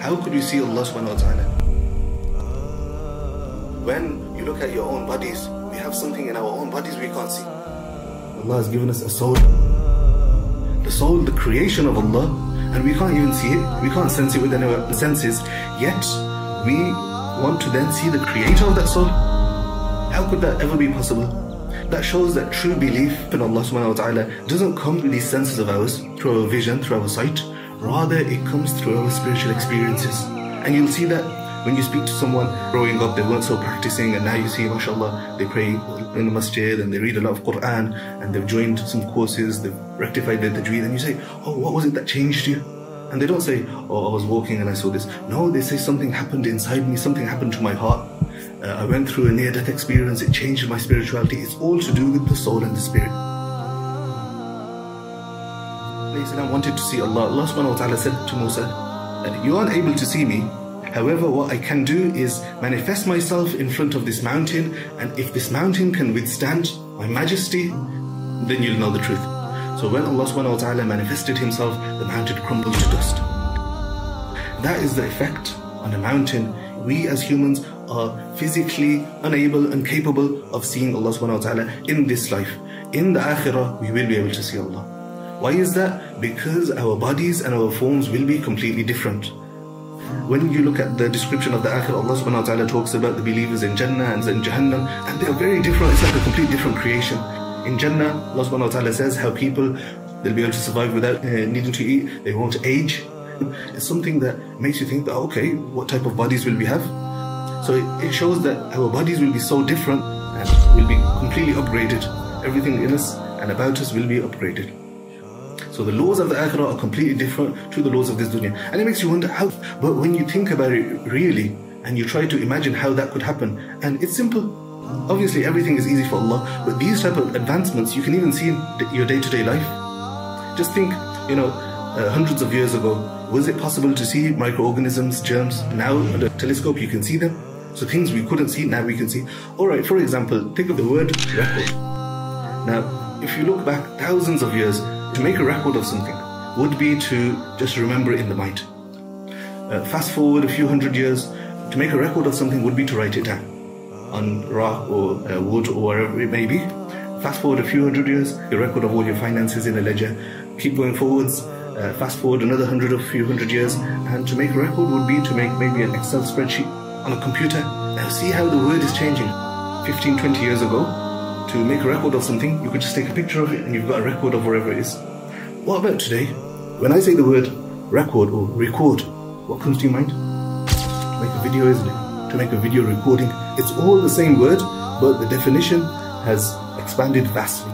How could you see Allah subhanahu wa ta'ala? When you look at your own bodies, we have something in our own bodies we can't see. Allah has given us a soul. The soul, the creation of Allah, and we can't even see it. We can't sense it with any of our senses. Yet, we want to then see the creator of that soul. How could that ever be possible? That shows that true belief in Allah subhanahu wa ta'ala doesn't come with these senses of ours, through our vision, through our sight. Rather, it comes through our spiritual experiences. And you'll see that when you speak to someone growing up, they weren't so practicing, and now you see, mashallah, they pray in the masjid and they read a lot of Quran, and they've joined some courses, they've rectified their tajweed, and you say, oh, what was it that changed you? And they don't say, oh, I was walking and I saw this. No, they say something happened inside me, something happened to my heart. I went through a near-death experience, it changed my spirituality. It's all to do with the soul and the spirit. I wanted to see Allah. Allah subhanahu wa ta'ala said to Musa, you aren't able to see me. However, what I can do is manifest myself in front of this mountain, and if this mountain can withstand my majesty, then you'll know the truth. So when Allah subhanahu wa ta'ala manifested himself, the mountain crumbled to dust. That is the effect on a mountain. We as humans are physically unable and capable of seeing Allah subhanahu wa ta'ala in this life. In the akhirah, we will be able to see Allah. Why is that? Because our bodies and our forms will be completely different. When you look at the description of the akhirah, Allah subhanahu wa ta'ala talks about the believers in Jannah and in Jahannam, and they are very different. It's like a completely different creation. In Jannah, Allah subhanahu wa ta'ala says how people, they'll be able to survive without needing to eat, they won't age. It's something that makes you think that, okay, what type of bodies will we have? So it shows that our bodies will be so different and will be completely upgraded. Everything in us and about us will be upgraded. So the laws of the akhirah are completely different to the laws of this dunya. And it makes you wonder how, but when you think about it really, and you try to imagine how that could happen, and it's simple. Obviously everything is easy for Allah, but these type of advancements you can even see in your day-to-day life. Just think, hundreds of years ago, was it possible to see microorganisms, germs? Now under a telescope you can see them. So things we couldn't see, now we can see. Alright, for example, think of the word record. Now, if you look back thousands of years, to make a record of something would be to just remember it in the mind. Fast forward a few hundred years, to make a record of something would be to write it down on rock or wood or wherever it may be. Fast forward a few hundred years, a record of all your finances in a ledger. Keep going forwards, fast forward another few hundred years, and to make a record would be to make maybe an Excel spreadsheet on a computer. Now see how the word is changing. 15, 20 years ago, to make a record of something, you could just take a picture of it and you've got a record of wherever it is. What about today? When I say the word record or record, what comes to your mind? To make a video, isn't it? To make a video recording. It's all the same word, but the definition has expanded vastly.